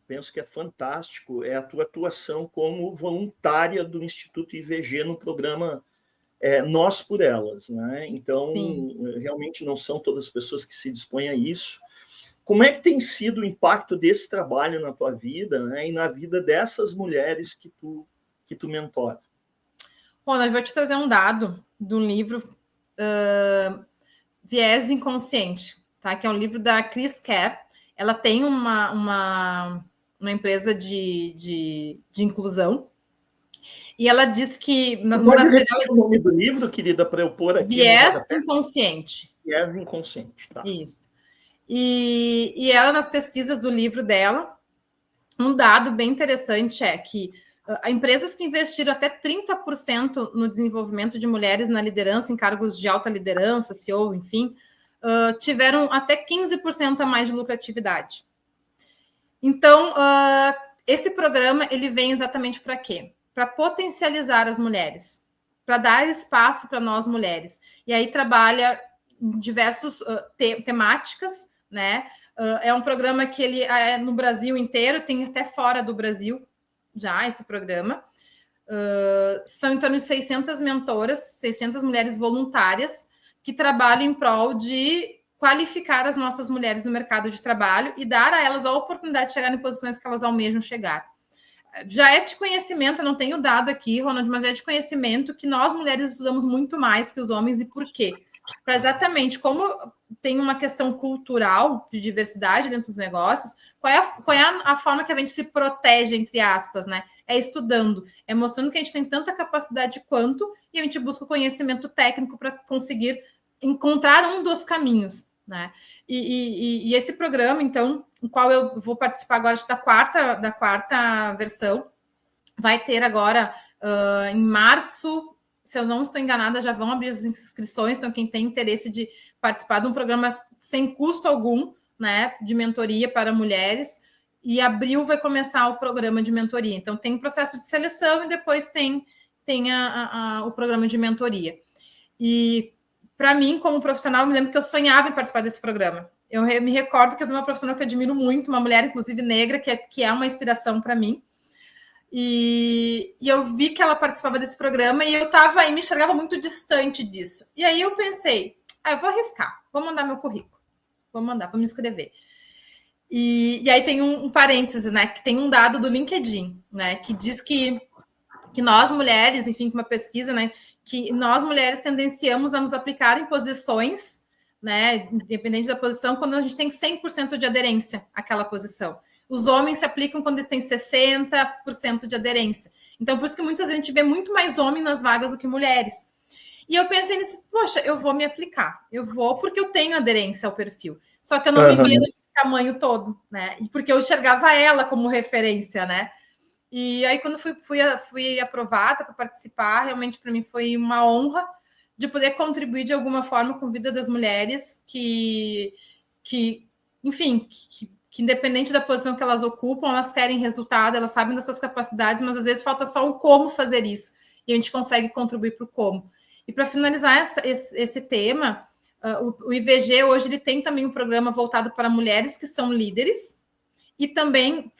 penso que é fantástico é a tua atuação como voluntária do Instituto IVG no programa Nós por Elas, né? Então, realmente não são todas as pessoas que se dispõem a isso. Como é que tem sido o impacto desse trabalho na tua vida, né? E na vida dessas mulheres que tu mentora? Ronald, eu vou te trazer um dado de um livro, Viés Inconsciente, tá? Que é um livro da Chris Kerr. Ela tem uma empresa de inclusão. E ela diz que... Pode repetir o nome do livro, querida, para eu pôr aqui? Viés Inconsciente. Viés Inconsciente, tá. Isso. E ela, nas pesquisas do livro dela, um dado bem interessante é que empresas que investiram até 30% no desenvolvimento de mulheres na liderança, em cargos de alta liderança, CEO, enfim, tiveram até 15% a mais de lucratividade. Então, esse programa, ele vem exatamente para quê? Para potencializar as mulheres, para dar espaço para nós mulheres. E aí trabalha em diversas temáticas, né? É um programa que ele é no Brasil inteiro, tem até fora do Brasil já esse programa. São em torno de 600 mentoras, 600 mulheres voluntárias que trabalham em prol de qualificar as nossas mulheres no mercado de trabalho e dar a elas a oportunidade de chegar em posições que elas almejam chegar. Já é de conhecimento, eu não tenho dado aqui, Ronald, mas é de conhecimento que nós mulheres estudamos muito mais que os homens. E por quê? Para exatamente como tem uma questão cultural de diversidade dentro dos negócios, qual é a forma que a gente se protege, entre aspas, né? É estudando, é mostrando que a gente tem tanta capacidade quanto, e a gente busca o conhecimento técnico para conseguir encontrar um dos caminhos, né? E esse programa, então, o qual eu vou participar agora da quarta versão, vai ter agora em março, se eu não estou enganada, já vão abrir as inscrições. Então, quem tem interesse de participar de um programa sem custo algum, né, de mentoria para mulheres, e abril vai começar o programa de mentoria. Então, tem um processo de seleção e depois tem tem o programa de mentoria. E, para mim, como profissional, eu me lembro que eu sonhava em participar desse programa. Eu me recordo que eu vi uma profissional que eu admiro muito, uma mulher, inclusive negra, que é uma inspiração para mim. E eu vi que ela participava desse programa e eu me enxergava muito distante disso. E aí eu pensei, eu vou arriscar, vou mandar meu currículo, vou me inscrever. E aí tem um parêntese, né, que tem um dado do LinkedIn, né, que diz que nós mulheres, enfim, com uma pesquisa, né, que nós mulheres tendenciamos a nos aplicar em posições, né, independente da posição, quando a gente tem 100% de aderência àquela posição. Os homens se aplicam quando eles têm 60% de aderência. Então, por isso que muitas vezes a gente vê muito mais homens nas vagas do que mulheres. E eu pensei nisso, poxa, eu vou me aplicar. Eu vou porque eu tenho aderência ao perfil. Só que eu não me via no tamanho todo, né? E porque eu enxergava ela como referência, né? E aí, quando fui aprovada para participar, realmente para mim foi uma honra de poder contribuir de alguma forma com a vida das mulheres que enfim, que independente da posição que elas ocupam, elas querem resultado, elas sabem das suas capacidades, mas às vezes falta só um como fazer isso. E a gente consegue contribuir para o como. E para finalizar esse tema, o IVG hoje ele tem também um programa voltado para mulheres que são líderes, e também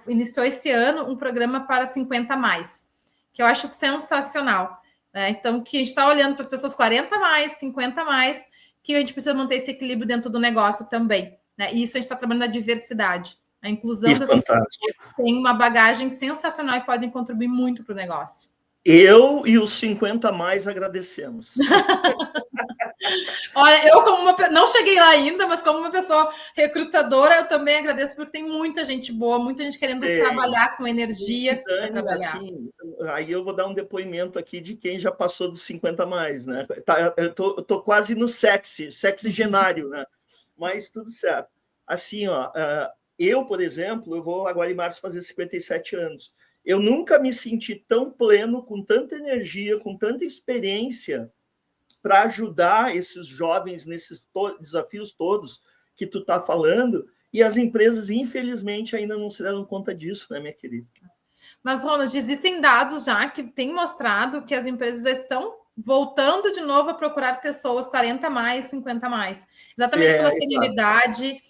iniciou esse ano um programa para 50 mais, que eu acho sensacional. Né? Então, que a gente está olhando para as pessoas 40 mais, 50 mais, que a gente precisa manter esse equilíbrio dentro do negócio também. Né? E isso a gente está trabalhando na diversidade. A inclusão dessas pessoas tem uma bagagem sensacional e podem contribuir muito para o negócio. Eu e os 50 mais agradecemos. Olha, eu não cheguei lá ainda, mas como uma pessoa recrutadora, eu também agradeço, porque tem muita gente boa, muita gente querendo trabalhar com energia para trabalhar. Assim, aí eu vou dar um depoimento aqui de quem já passou dos 50 mais, né? Eu tô quase no sexigenário, né? Mas tudo certo. Assim, ó, eu, por exemplo, eu vou agora em março fazer 57 anos. Eu nunca me senti tão pleno, com tanta energia, com tanta experiência para ajudar esses jovens nesses desafios todos que tu está falando, e as empresas, infelizmente, ainda não se deram conta disso, né, minha querida? Mas, Ronald, existem dados já que têm mostrado que as empresas já estão voltando de novo a procurar pessoas 40 mais, 50 mais. Exatamente pela senioridade,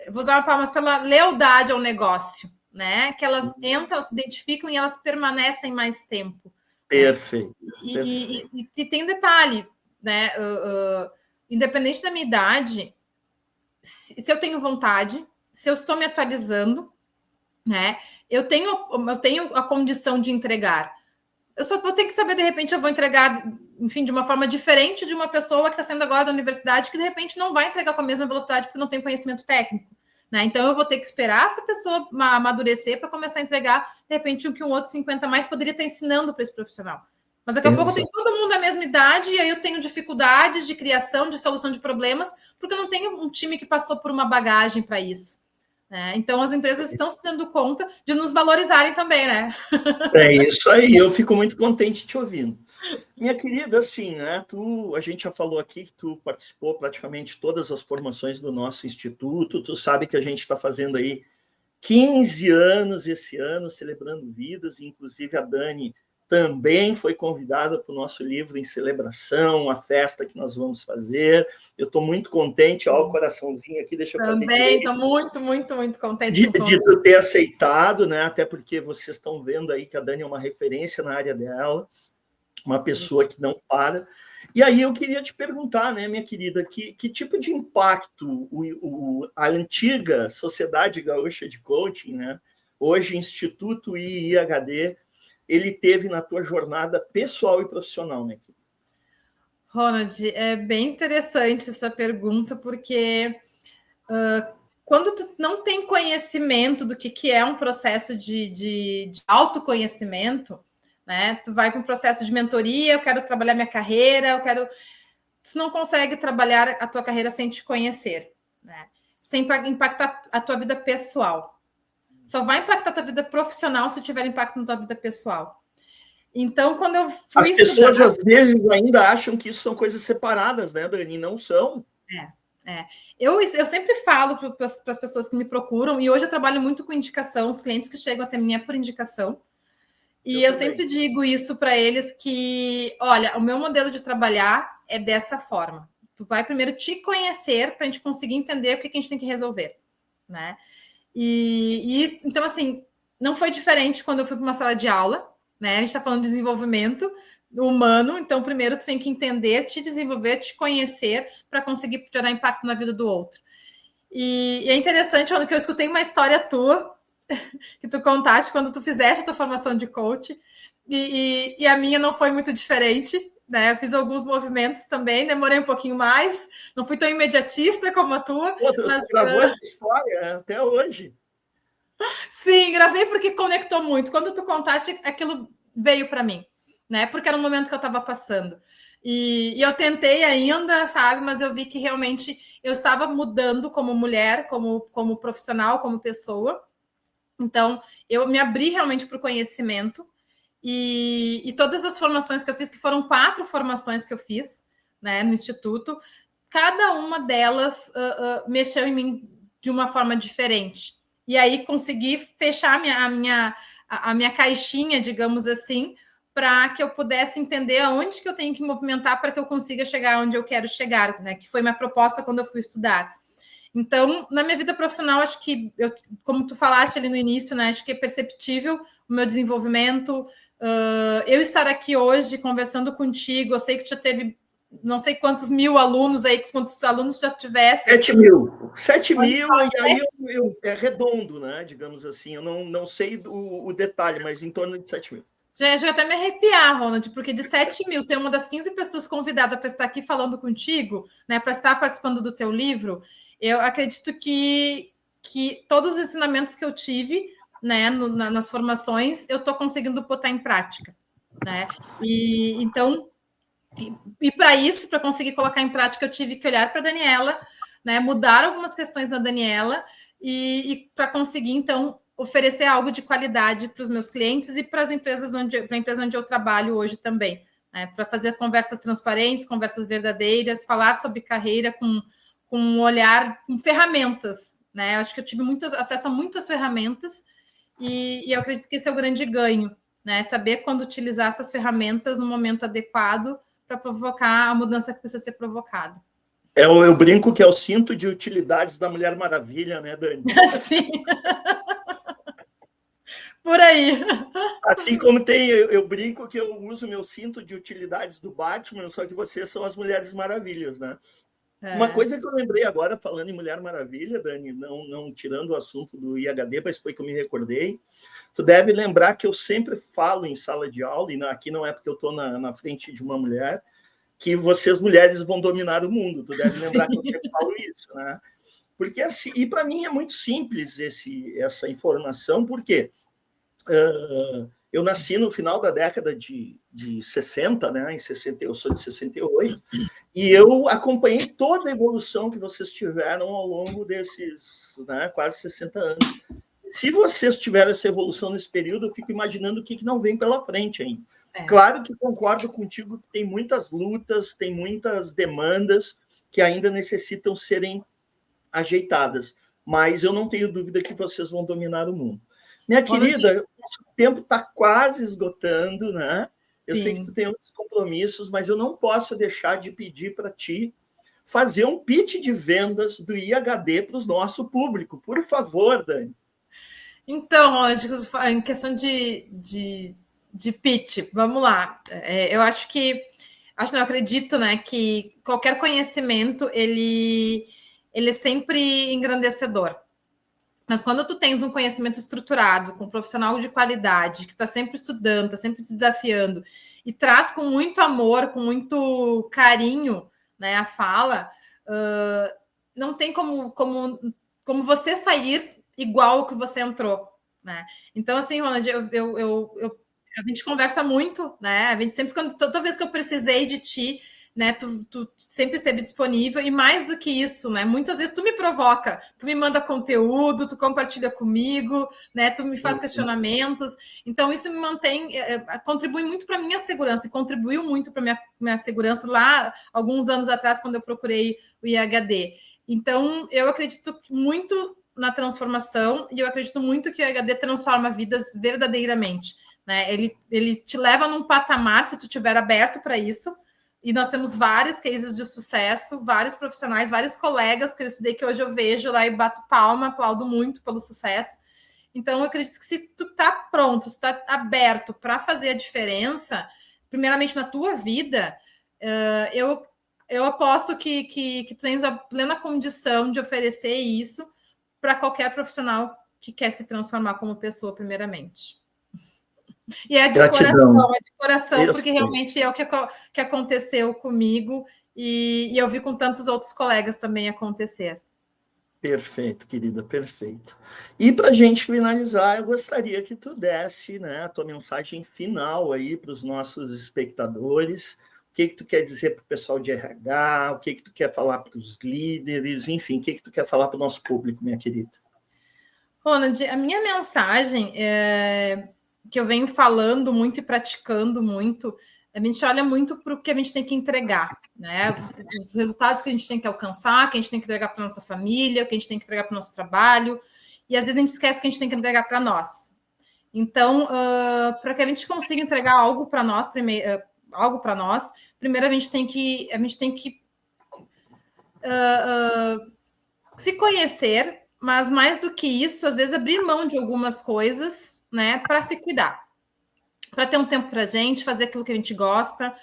vou usar uma palavra, mas pela lealdade ao negócio, né? Que elas entram, elas se identificam e elas permanecem mais tempo. Perfeito. E tem um detalhe, né? Independente da minha idade, se eu tenho vontade, se eu estou me atualizando, né? Eu tenho a condição de entregar. Eu só vou ter que saber, de repente, eu vou entregar, enfim, de uma forma diferente de uma pessoa que está saindo agora da universidade, que de repente não vai entregar com a mesma velocidade porque não tem conhecimento técnico. Né? Então, eu vou ter que esperar essa pessoa amadurecer para começar a entregar, de repente, o que um outro 50 mais poderia estar ensinando para esse profissional. Mas daqui a pouco tem todo mundo da mesma idade e aí eu tenho dificuldades de criação, de solução de problemas, porque eu não tenho um time que passou por uma bagagem para isso. Então, as empresas estão se dando conta de nos valorizarem também, né? É isso aí, eu fico muito contente te ouvindo. Minha querida, assim, né? A gente já falou aqui que tu participou praticamente todas as formações do nosso instituto, tu sabe que a gente está fazendo aí 15 anos esse ano, celebrando vidas, inclusive a Dani também foi convidada para o nosso livro em celebração, a festa que nós vamos fazer. Eu estou muito contente, ó, o coraçãozinho aqui, deixa eu fazer. Também estou muito, muito, muito contente. De tu ter aceitado, né? Até porque vocês estão vendo aí que a Dani é uma referência na área dela, uma pessoa que não para. E aí eu queria te perguntar, né, minha querida, que tipo de impacto a antiga Sociedade Gaúcha de Coaching, né, hoje Instituto IIHD, ele teve na tua jornada pessoal e profissional, né? Ronald, é bem interessante essa pergunta, porque quando tu não tem conhecimento do que é um processo de autoconhecimento, né? Tu vai para um processo de mentoria, eu quero trabalhar minha carreira, tu não consegue trabalhar a tua carreira sem te conhecer, né? Sem impactar a tua vida pessoal. Só vai impactar a tua vida profissional se tiver impacto na tua vida pessoal. Então, quando eu fui As pessoas, às vezes, ainda acham que isso são coisas separadas, né, Dani? Não são. Eu sempre falo para as pessoas que me procuram, e hoje eu trabalho muito com indicação, os clientes que chegam até mim é por indicação, E eu sempre digo isso para eles que, olha, o meu modelo de trabalhar é dessa forma. Tu vai primeiro te conhecer para a gente conseguir entender o que a gente tem que resolver, né? Então, assim, não foi diferente quando eu fui para uma sala de aula, né? A gente está falando de desenvolvimento humano, então primeiro tu tem que entender, te desenvolver, te conhecer para conseguir gerar impacto na vida do outro. E é interessante, que eu escutei uma história tua que tu contaste quando tu fizeste a tua formação de coach, e a minha não foi muito diferente, né? Eu fiz alguns movimentos também, demorei um pouquinho mais, não fui tão imediatista como a tua. Pô, tu gravou essa história até hoje? Sim, gravei porque conectou muito. Quando tu contaste, aquilo veio para mim, né? Porque era um momento que eu estava passando. E eu tentei ainda, sabe? Mas eu vi que realmente eu estava mudando como mulher, como profissional, como pessoa. Então, eu me abri realmente para o conhecimento. E todas as formações que eu fiz, que foram 4 formações que eu fiz, né, no Instituto, cada uma delas mexeu em mim de uma forma diferente. E aí consegui fechar a minha caixinha, digamos assim, para que eu pudesse entender aonde que eu tenho que movimentar para que eu consiga chegar onde eu quero chegar, né? Que foi minha proposta quando eu fui estudar. Então, na minha vida profissional, acho que, como tu falaste ali no início, né? Acho que é perceptível o meu desenvolvimento. Eu estar aqui hoje conversando contigo, eu sei que já teve não sei quantos mil alunos aí, quantos alunos já tivesse. 7.000. 7.000, e aí é redondo, né? Digamos assim, eu não sei o detalhe, mas em torno de 7.000. Gente, eu até me arrepiar, Ronald, porque de 7.000, ser uma das 15 pessoas convidadas para estar aqui falando contigo, né, para estar participando do teu livro, eu acredito que todos os ensinamentos que eu tive, né, nas formações, eu estou conseguindo botar em prática, né? Então, para isso, para conseguir colocar em prática, eu tive que olhar para a Daniela, né, mudar algumas questões da Daniela e para conseguir, então, oferecer algo de qualidade para os meus clientes e para as empresas para a empresa onde eu trabalho hoje também, né, para fazer conversas transparentes, conversas verdadeiras, falar sobre carreira com um olhar, com ferramentas, né? Acho que eu tive acesso a muitas ferramentas e eu acredito que esse é o grande ganho, né? Saber quando utilizar essas ferramentas no momento adequado para provocar a mudança que precisa ser provocada. Eu brinco que é o cinto de utilidades da Mulher Maravilha, né, Dani? Sim. Por aí. Assim como eu brinco que eu uso meu cinto de utilidades do Batman, só que vocês são as Mulheres Maravilhas, né? Uma coisa que eu lembrei agora, falando em Mulher Maravilha, Dani, não tirando o assunto do IHD, mas foi que eu me recordei, tu deve lembrar que eu sempre falo em sala de aula, e aqui não é porque eu estou na frente de uma mulher, que vocês mulheres vão dominar o mundo. Tu deve lembrar que eu sempre falo isso, né? Porque assim, e para mim é muito simples essa informação, porque eu nasci no final da década de 60, né? Em 60, eu sou de 68, e eu acompanhei toda a evolução que vocês tiveram ao longo desses, né, quase 60 anos. Se vocês tiveram essa evolução nesse período, eu fico imaginando o que não vem pela frente ainda. Claro que concordo contigo que tem muitas lutas, tem muitas demandas que ainda necessitam serem ajeitadas, mas eu não tenho dúvida que vocês vão dominar o mundo. Minha querida, o tempo está quase esgotando, né? Eu sei que tu tem outros compromissos, mas eu não posso deixar de pedir para ti fazer um pitch de vendas do IHD para o nosso público. Por favor, Dani. Então, Ronald, em questão de pitch, vamos lá. Eu acho que, não acredito, né, que qualquer conhecimento, ele é sempre engrandecedor. Mas quando tu tens um conhecimento estruturado, com um profissional de qualidade, que está sempre estudando, está sempre se desafiando, e traz com muito amor, com muito carinho, né, a fala, não tem como você sair igual que você entrou, né? Então, assim, Ronald, a gente conversa muito, né? A gente sempre, toda vez que eu precisei de ti, né, tu sempre esteve disponível, e mais do que isso, né, muitas vezes tu me provoca, tu me manda conteúdo, tu compartilha comigo, né, tu me faz questionamentos, então isso me mantém, contribui muito para a minha segurança, e contribuiu muito para minha segurança lá, alguns anos atrás, quando eu procurei o IHD. Então, eu acredito muito na transformação, e eu acredito muito que o IHD transforma vidas verdadeiramente, né? Ele te leva num patamar, se tu estiver aberto para isso, e nós temos vários cases de sucesso, vários profissionais, vários colegas que eu estudei, que hoje eu vejo lá e bato palma, aplaudo muito pelo sucesso. Então, eu acredito que se tu está pronto, se tu está aberto para fazer a diferença, primeiramente na tua vida, eu aposto que tu tens a plena condição de oferecer isso para qualquer profissional que quer se transformar como pessoa, primeiramente. E é de coração, porque realmente é o que aconteceu comigo e eu vi com tantos outros colegas também acontecer. Perfeito, querida, perfeito. E para a gente finalizar, eu gostaria que tu desse, né, a tua mensagem final aí para os nossos espectadores. O que tu quer dizer para o pessoal de RH? O que tu quer falar para os líderes? Enfim, o que tu quer falar para o nosso público, minha querida? Ronald, a minha mensagem que eu venho falando muito e praticando muito, a gente olha muito para o que a gente tem que entregar, né? Os resultados que a gente tem que alcançar, que a gente tem que entregar para nossa família, que a gente tem que entregar para o nosso trabalho, e às vezes a gente esquece que a gente tem que entregar para nós. Então, para que a gente consiga entregar algo para nós, primeiro a gente tem que se conhecer, mas mais do que isso, às vezes abrir mão de algumas coisas, né, para se cuidar, para ter um tempo para a gente, fazer aquilo que a gente gosta.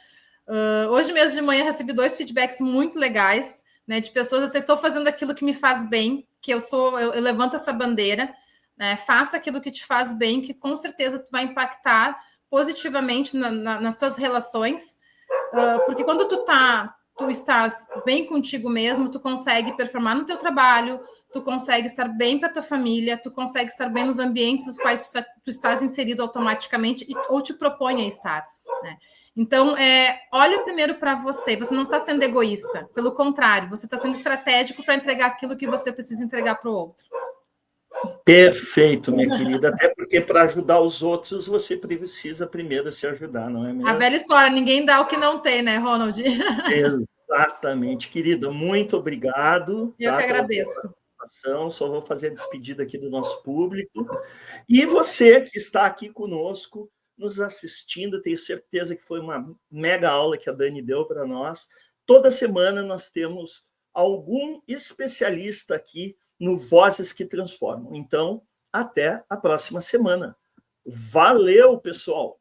Hoje mesmo de manhã recebi 2 feedbacks muito legais, né, de pessoas: vocês estão fazendo aquilo que me faz bem, que eu levanto essa bandeira, né, faça aquilo que te faz bem, que com certeza tu vai impactar positivamente nas tuas relações, porque quando tu estás bem contigo mesmo, tu consegue performar no teu trabalho, tu consegue estar bem para tua família, tu consegue estar bem nos ambientes nos quais tu estás inserido automaticamente ou te propõe a estar, né? Então, olha primeiro para você não está sendo egoísta, pelo contrário, você está sendo estratégico para entregar aquilo que você precisa entregar para o outro. Perfeito, minha querida, até porque para ajudar os outros você precisa primeiro se ajudar, não é mesmo? A velha história, ninguém dá o que não tem, né, Ronald? Exatamente, querida, muito obrigado. Eu que agradeço. Só vou fazer a despedida aqui do nosso público. E você que está aqui conosco, nos assistindo, tenho certeza que foi uma mega aula que a Dani deu para nós. Toda semana nós temos algum especialista aqui no Vozes que Transformam. Então, até a próxima semana. Valeu, pessoal!